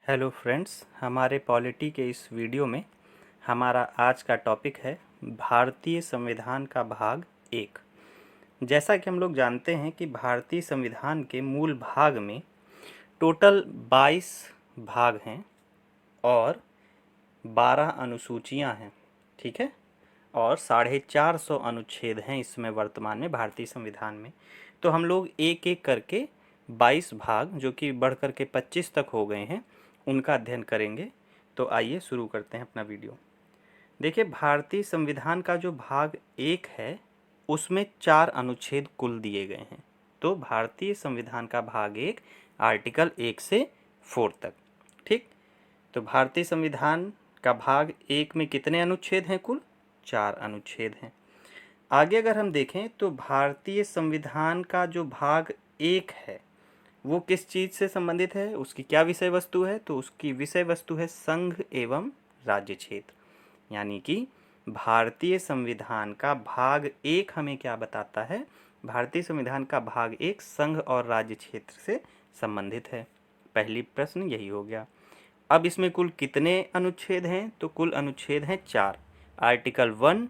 Hello friends, हमारे polity के इस वीडियो में हमारा आज का टॉपिक है भारतीय संविधान का भाग एक। जैसा कि हम लोग जानते हैं कि भारतीय संविधान के मूल भाग में टोटल 22 भाग हैं और 12 अनुसूचियां हैं, ठीक है। और 450 अनुच्छेद हैं इसमें वर्तमान में भारतीय संविधान में। तो हम लोग एक एक करके 22 भाग, जो कि बढ़ कर के 25 तक हो गए हैं, उनका अध्ययन करेंगे। तो आइए शुरू करते हैं अपना वीडियो। देखिए, भारतीय संविधान का जो भाग एक है उसमें 4 अनुच्छेद कुल दिए गए हैं। तो भारतीय संविधान का भाग एक आर्टिकल 1 से 4 तक, ठीक। तो भारतीय संविधान का भाग एक में कितने अनुच्छेद हैं? कुल 4 अनुच्छेद हैं। आगे अगर हम देखें तो भारतीय संविधान का जो भाग एक है वो किस चीज़ से संबंधित है, उसकी क्या विषय वस्तु है? तो उसकी विषय वस्तु है संघ एवं राज्य क्षेत्र। यानी कि भारतीय संविधान का भाग एक हमें क्या बताता है? भारतीय संविधान का भाग एक संघ और राज्य क्षेत्र से संबंधित है। पहली प्रश्न यही हो गया। अब इसमें कुल कितने अनुच्छेद हैं? तो कुल अनुच्छेद हैं 4। आर्टिकल 1,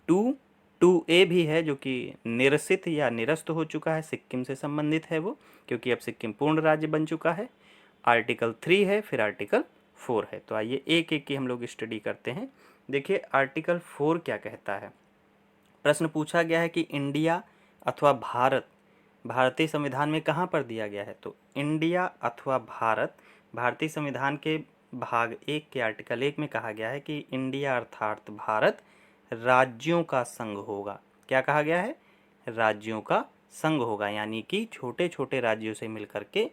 2, 2A भी है जो कि निरसित या निरस्त हो चुका है, सिक्किम से संबंधित है वो, क्योंकि अब सिक्किम पूर्ण राज्य बन चुका है। आर्टिकल 3 है, फिर आर्टिकल 4 है। तो आइए एक एक की हम लोग स्टडी करते हैं। देखिए, आर्टिकल 4 क्या कहता है। प्रश्न पूछा गया है कि इंडिया अथवा भारत भारतीय संविधान में कहाँ पर दिया गया है? तो इंडिया अथवा भारत भारतीय संविधान के भाग एक के आर्टिकल 1 में कहा गया है कि इंडिया अर्थात भारत राज्यों का संघ होगा। क्या कहा गया है? राज्यों का संघ होगा, यानी कि छोटे छोटे राज्यों से मिलकर के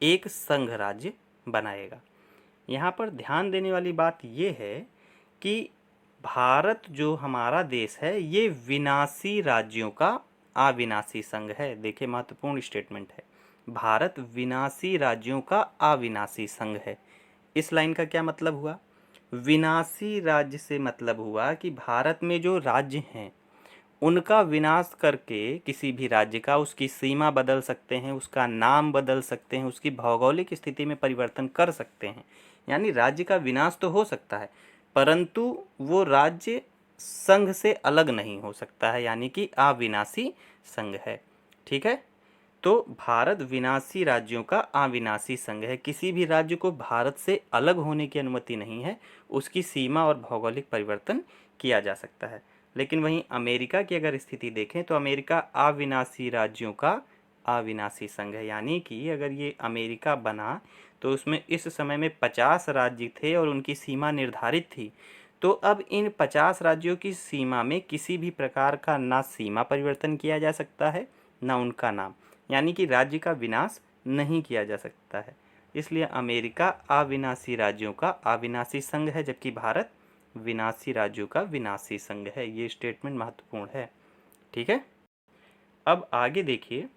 एक संघ राज्य बनाएगा। यहाँ पर ध्यान देने वाली बात ये है कि भारत जो हमारा देश है ये विनाशी राज्यों का अविनाशी संघ है। देखिए, महत्वपूर्ण स्टेटमेंट है, भारत विनाशी राज्यों का अविनाशी संघ है। इस लाइन का क्या मतलब हुआ? विनाशी राज्य से मतलब हुआ कि भारत में जो राज्य हैं उनका विनाश करके किसी भी राज्य का उसकी सीमा बदल सकते हैं, उसका नाम बदल सकते हैं, उसकी भौगोलिक स्थिति में परिवर्तन कर सकते हैं। यानी राज्य का विनाश तो हो सकता है, परंतु वो राज्य संघ से अलग नहीं हो सकता है, यानी कि अविनाशी संघ है, ठीक है। तो भारत विनाशी राज्यों का अविनाशी संघ है। किसी भी राज्य को भारत से अलग होने की अनुमति नहीं है, उसकी सीमा और भौगोलिक परिवर्तन किया जा सकता है। लेकिन वहीं अमेरिका की अगर स्थिति देखें तो अमेरिका अविनाशी राज्यों का अविनाशी संघ है। यानी कि अगर ये अमेरिका बना तो उसमें इस समय में 50 राज्य थे और उनकी सीमा निर्धारित थी। तो अब इन 50 राज्यों की सीमा में किसी भी प्रकार का ना सीमा परिवर्तन किया जा सकता है, ना उनका नाम, यानी कि राज्य का विनाश नहीं किया जा सकता है। इसलिए अमेरिका अविनाशी राज्यों का अविनाशी संघ है, जबकि भारत विनाशी राज्यों का विनाशी संघ है। ये स्टेटमेंट महत्वपूर्ण है, ठीक है। अब आगे देखिए,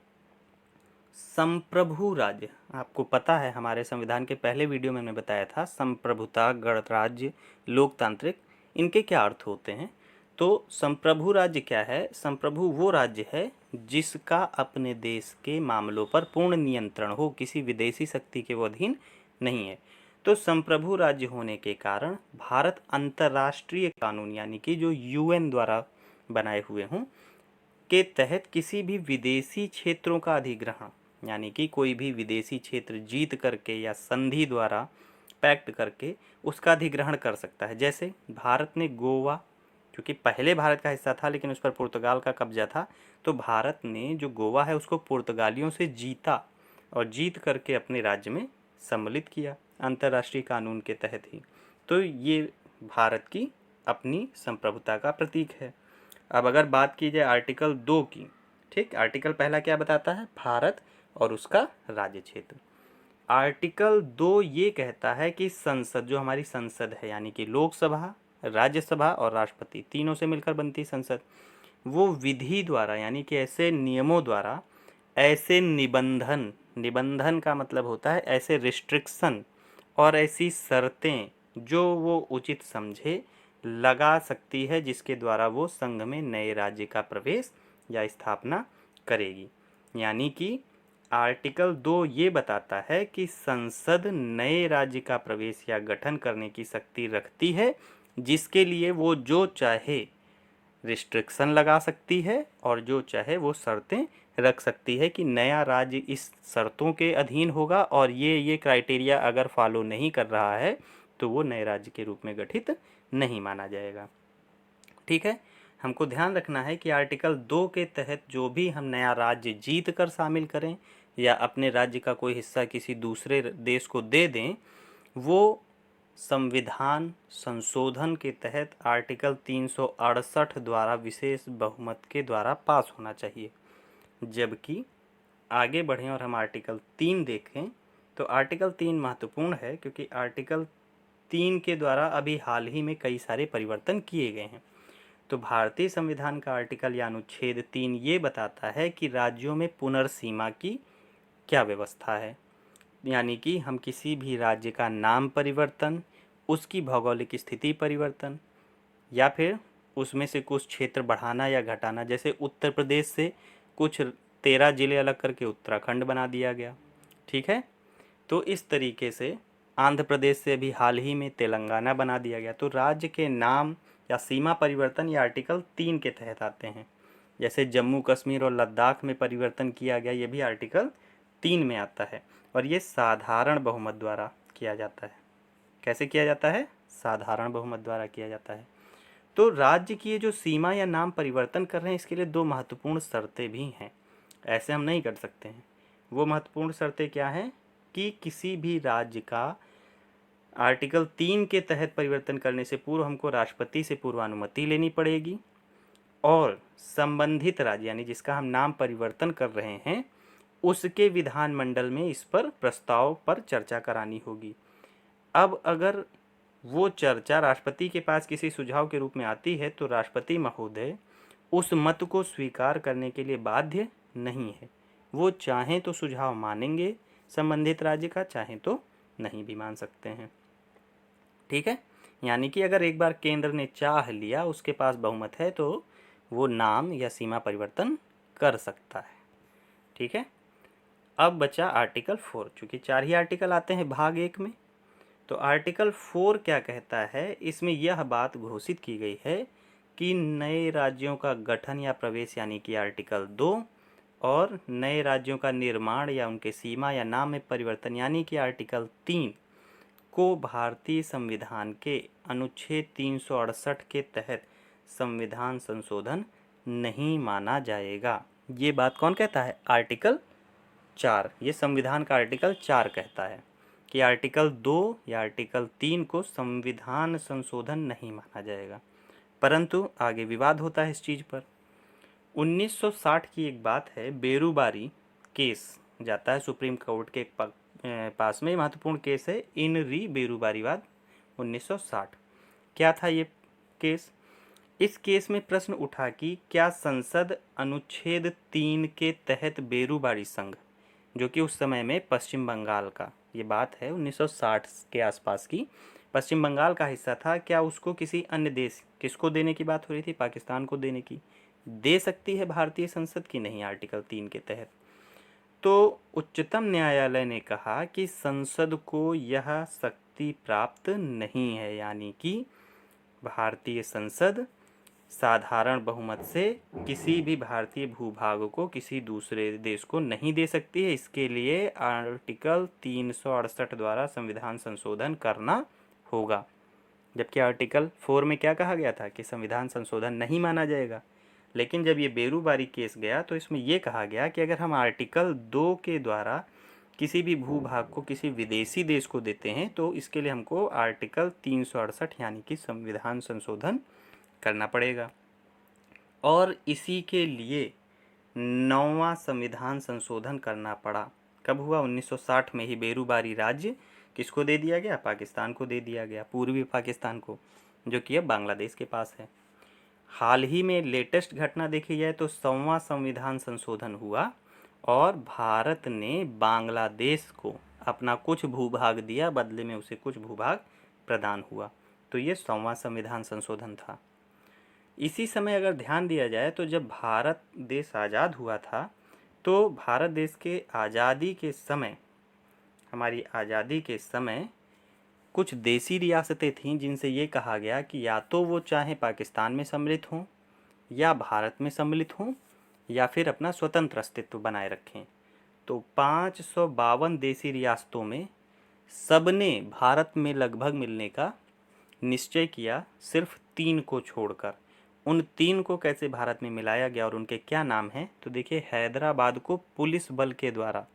संप्रभु राज्य। आपको पता है, हमारे संविधान के पहले वीडियो में मैंने बताया था संप्रभुता, गणराज्य, लोकतांत्रिक, इनके क्या अर्थ होते हैं। तो संप्रभु राज्य क्या है? संप्रभु वो राज्य है जिसका अपने देश के मामलों पर पूर्ण नियंत्रण हो, किसी विदेशी शक्ति के वो अधीन नहीं है। तो संप्रभु राज्य होने के कारण भारत अंतर्राष्ट्रीय कानून, यानी कि जो UN द्वारा बनाए हुए हों, के तहत किसी भी विदेशी क्षेत्रों का अधिग्रहण, यानी कि कोई भी विदेशी क्षेत्र जीत करके या संधि द्वारा पैक्ट करके उसका अधिग्रहण कर सकता है। जैसे भारत ने गोवा, क्योंकि पहले भारत का हिस्सा था लेकिन उस पर पुर्तगाल का कब्जा था, तो भारत ने जो गोवा है उसको पुर्तगालियों से जीता और जीत करके अपने राज्य में सम्मिलित किया अंतर्राष्ट्रीय कानून के तहत ही। तो ये भारत की अपनी संप्रभुता का प्रतीक है। अब अगर बात की जाए आर्टिकल 2 की, ठीक, आर्टिकल पहला क्या बताता है? भारत और उसका राज्य क्षेत्र। आर्टिकल 2 ये कहता है कि संसद, जो हमारी संसद है, यानी कि लोकसभा, राज्यसभा और राष्ट्रपति, तीनों से मिलकर बनती संसद, वो विधि द्वारा, यानी कि ऐसे नियमों द्वारा, ऐसे निबंधन, निबंधन का मतलब होता है ऐसे रिस्ट्रिक्शन और ऐसी शर्तें जो वो उचित समझे लगा सकती है, जिसके द्वारा वो संघ में नए राज्य का प्रवेश या स्थापना करेगी। यानी कि आर्टिकल 2 ये बताता है कि संसद नए राज्य का प्रवेश या गठन करने की शक्ति रखती है, जिसके लिए वो जो चाहे रिस्ट्रिक्शन लगा सकती है और जो चाहे वो शर्तें रख सकती है कि नया राज्य इस शर्तों के अधीन होगा और ये क्राइटेरिया अगर फॉलो नहीं कर रहा है तो वो नए राज्य के रूप में गठित नहीं माना जाएगा। ठीक है, हमको ध्यान रखना है कि आर्टिकल 2 के तहत जो भी हम नया राज्य जीत कर शामिल करें या अपने राज्य का कोई हिस्सा किसी दूसरे देश को दे दें, वो संविधान संशोधन के तहत आर्टिकल 368 द्वारा विशेष बहुमत के द्वारा पास होना चाहिए। जबकि आगे बढ़ें और हम आर्टिकल 3 देखें तो आर्टिकल 3 महत्वपूर्ण है, क्योंकि आर्टिकल 3 के द्वारा अभी हाल ही में कई सारे परिवर्तन किए गए हैं। तो भारतीय संविधान का आर्टिकल या अनुच्छेद 3 ये बताता है कि राज्यों में पुनर्सीमा की क्या व्यवस्था है, यानी कि हम किसी भी राज्य का नाम परिवर्तन, उसकी भौगोलिक स्थिति परिवर्तन या फिर उसमें से कुछ क्षेत्र बढ़ाना या घटाना, जैसे उत्तर प्रदेश से कुछ 13 जिले अलग करके उत्तराखंड बना दिया गया। ठीक है, तो इस तरीके से आंध्र प्रदेश से अभी हाल ही में तेलंगाना बना दिया गया। तो राज्य के नाम या सीमा परिवर्तन ये आर्टिकल 3 के तहत आते हैं। जैसे जम्मू कश्मीर और लद्दाख में परिवर्तन किया गया, ये भी आर्टिकल 3 में आता है और ये साधारण बहुमत द्वारा किया जाता है। कैसे किया जाता है? साधारण बहुमत द्वारा किया जाता है। तो राज्य की ये जो सीमा या नाम परिवर्तन कर रहे हैं, इसके लिए 2 महत्वपूर्ण शर्तें भी हैं। ऐसे हम नहीं कर सकते हैं। वो महत्वपूर्ण शर्तें क्या हैं कि किसी भी राज्य का आर्टिकल 3 के तहत परिवर्तन करने से पूर्व हमको राष्ट्रपति से पूर्वानुमति लेनी पड़ेगी और संबंधित राज्य यानी जिसका हम नाम परिवर्तन कर रहे हैं उसके विधानमंडल में इस पर प्रस्ताव पर चर्चा करानी होगी। अब अगर वो चर्चा राष्ट्रपति के पास किसी सुझाव के रूप में आती है तो राष्ट्रपति महोदय उस मत को स्वीकार करने के लिए बाध्य नहीं है। वो चाहें तो सुझाव मानेंगे संबंधित राज्य का, चाहें तो नहीं भी मान सकते हैं। ठीक है, यानी कि अगर एक बार केंद्र ने चाह लिया, उसके पास बहुमत है, तो वो नाम या सीमा परिवर्तन कर सकता है। ठीक है, अब बचा आर्टिकल 4। चूँकि 4 ही आर्टिकल आते हैं भाग 1 में, तो आर्टिकल 4 क्या कहता है? इसमें यह बात घोषित की गई है कि नए राज्यों का गठन या प्रवेश यानी कि आर्टिकल 2 और नए राज्यों का निर्माण या उनके सीमा या नाम में परिवर्तन यानी कि आर्टिकल 3 को भारतीय संविधान के अनुच्छेद 368 के तहत संविधान संशोधन नहीं माना जाएगा। ये बात कौन कहता है? आर्टिकल 4। ये संविधान का आर्टिकल 4 कहता है कि आर्टिकल 2 या आर्टिकल 3 को संविधान संशोधन नहीं माना जाएगा। परंतु आगे विवाद होता है इस चीज़ पर। 1960 की एक बात है, बेरूबारी केस जाता है सुप्रीम कोर्ट के पास में। महत्वपूर्ण केस है इन री बेरूबारीवाद 1960। क्या था ये केस? इस केस में प्रश्न उठा कि क्या संसद अनुच्छेद 3 के तहत बेरूबारी संघ, जो कि उस समय में पश्चिम बंगाल का, ये बात है 1960 के आसपास की, पश्चिम बंगाल का हिस्सा था, क्या उसको किसी अन्य देश, किसको देने की बात हो रही थी? पाकिस्तान को देने की। दे सकती है भारतीय संसद की? नहीं, आर्टिकल 3 के तहत। तो उच्चतम न्यायालय ने कहा कि संसद को यह शक्ति प्राप्त नहीं है, यानी कि भारतीय संसद साधारण बहुमत से किसी भी भारतीय भूभाग को किसी दूसरे देश को नहीं दे सकती है। इसके लिए आर्टिकल 368 द्वारा संविधान संशोधन करना होगा। जबकि आर्टिकल 4 में क्या कहा गया था कि संविधान संशोधन नहीं माना जाएगा। लेकिन जब ये बेरूबारी केस गया तो इसमें ये कहा गया कि अगर हम आर्टिकल 2 के द्वारा किसी भी भूभाग को किसी विदेशी देश को देते हैं तो इसके लिए हमको आर्टिकल 368 यानी कि संविधान संशोधन करना पड़ेगा। और इसी के लिए 9वां संविधान संशोधन करना पड़ा। कब हुआ? 1960 में ही बेरूबारी राज्य किसको दे दिया गया? पाकिस्तान को दे दिया गया, पूर्वी पाकिस्तान को, जो कि अब बांग्लादेश के पास है। हाल ही में लेटेस्ट घटना देखी जाए तो 100वां संविधान संशोधन हुआ और भारत ने बांग्लादेश को अपना कुछ भूभाग दिया, बदले में उसे कुछ भूभाग प्रदान हुआ। तो ये 100वां संविधान संशोधन था। इसी समय अगर ध्यान दिया जाए तो जब भारत देश आज़ाद हुआ था तो भारत देश के आज़ादी के समय, हमारी आज़ादी के समय कुछ देसी रियासतें थीं जिनसे ये कहा गया कि या तो वो चाहे पाकिस्तान में सम्मिलित हों या भारत में सम्मिलित हों या फिर अपना स्वतंत्र अस्तित्व बनाए रखें। तो 552 देसी रियासतों में सबने भारत में लगभग मिलने का निश्चय किया, सिर्फ 3 को छोड़कर। उन 3 को कैसे भारत में मिलाया गया और उनके क्या नाम हैं, तो देखिए, हैदराबाद को पुलिस बल के द्वारा,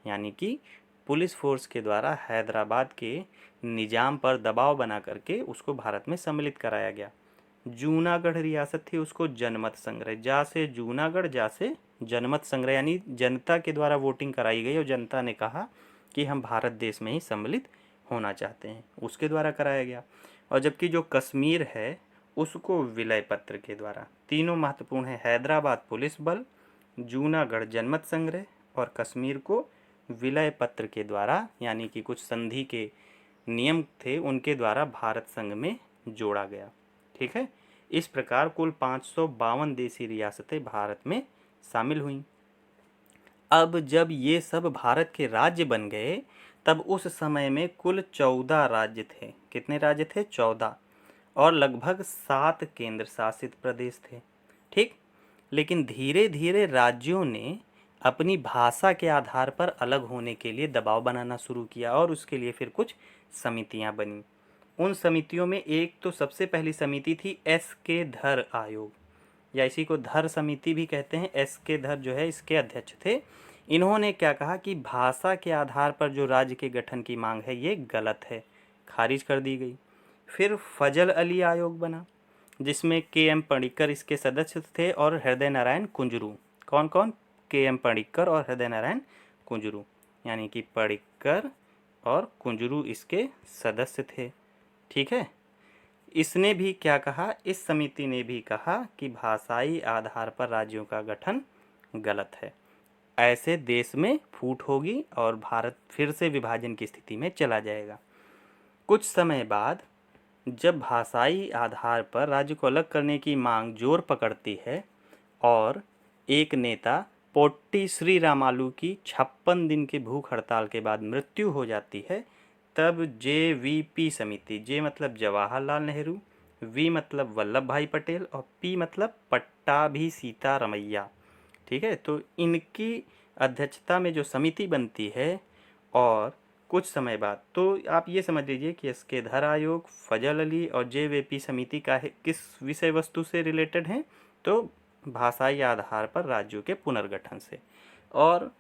यानी कि पुलिस फोर्स के द्वारा हैदराबाद के निजाम पर दबाव बना करके उसको भारत में सम्मिलित कराया गया। जूनागढ़ रियासत थी, उसको जनमत संग्रह, जा से जूनागढ़, जा से जनमत संग्रह, यानी जनता के द्वारा वोटिंग कराई गई और जनता ने कहा कि हम भारत देश में ही सम्मिलित होना चाहते हैं, उसके द्वारा कराया गया। और जबकि जो कश्मीर है उसको विलय पत्र के द्वारा। तीनों महत्वपूर्ण है, हैदराबाद पुलिस बल, जूनागढ़ जनमत संग्रह और कश्मीर को विलय पत्र के द्वारा, यानी कि कुछ संधि के नियम थे उनके द्वारा भारत संघ में जोड़ा गया। ठीक है, इस प्रकार कुल 552 देसी रियासतें भारत में शामिल हुईं। अब जब ये सब भारत के राज्य बन गए तब उस समय में कुल 14 राज्य थे। कितने राज्य थे? 14, और लगभग 7 केंद्र शासित प्रदेश थे। ठीक, लेकिन धीरे धीरे राज्यों ने अपनी भाषा के आधार पर अलग होने के लिए दबाव बनाना शुरू किया और उसके लिए फिर कुछ समितियां बनी। उन समितियों में एक तो सबसे पहली समिति थी एस.के. धर आयोग, या इसी को धर समिति भी कहते हैं। एस.के. धर जो है इसके अध्यक्ष थे। इन्होंने क्या कहा कि भाषा के आधार पर जो राज्य के गठन की मांग है ये गलत है, खारिज कर दी गई। फिर फजल अली आयोग बना जिसमें के.एम. पणिक्कर इसके सदस्य थे और हृदय नारायण कुंजरू। कौन कौन? के.एम. पणिक्कर और हृदय नारायण कुंजरू, यानी कि पणिक्कर और कुंजरू इसके सदस्य थे। ठीक है, इसने भी क्या कहा, इस समिति ने भी कहा कि भाषाई आधार पर राज्यों का गठन गलत है, ऐसे देश में फूट होगी और भारत फिर से विभाजन की स्थिति में चला जाएगा। कुछ समय बाद जब भाषाई आधार पर राज्य को अलग करने की मांग जोर पकड़ती है और एक नेता पोट्टी श्री रामालू की 56 दिन के भूख हड़ताल के बाद मृत्यु हो जाती है, तब JVP समिति, जे मतलब जवाहरलाल नेहरू, वी मतलब वल्लभ भाई पटेल और पी मतलब पट्टाभी सीतारमैया। ठीक है, तो इनकी अध्यक्षता में जो समिति बनती है और कुछ समय बाद, तो आप ये समझ लीजिए कि एस.के. धर आयोग, फजल अली और JVP समिति का किस विषय वस्तु से रिलेटेड हैं, तो भाषाई आधार पर राज्यों के पुनर्गठन से। और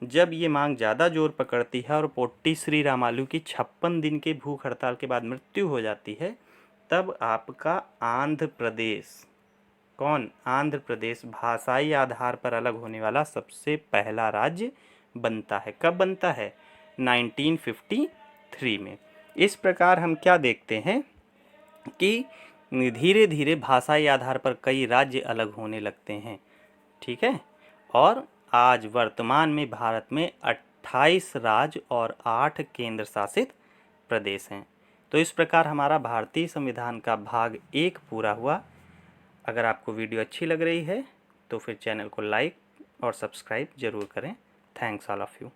जब ये मांग ज़्यादा जोर पकड़ती है और पोट्टी श्री रामालू की 56 दिन के भूख हड़ताल के बाद मृत्यु हो जाती है, तब आपका आंध्र प्रदेश, कौन? आंध्र प्रदेश भाषाई आधार पर अलग होने वाला सबसे पहला राज्य बनता है। कब बनता है? 1953 में। इस प्रकार हम क्या देखते हैं कि धीरे धीरे भाषाई आधार पर कई राज्य अलग होने लगते हैं। ठीक है, और आज वर्तमान में भारत में 28 राज्य और 8 केंद्र शासित प्रदेश हैं। तो इस प्रकार हमारा भारतीय संविधान का भाग 1 पूरा हुआ। अगर आपको वीडियो अच्छी लग रही है तो फिर चैनल को लाइक और सब्सक्राइब जरूर करें। Thanks all of you.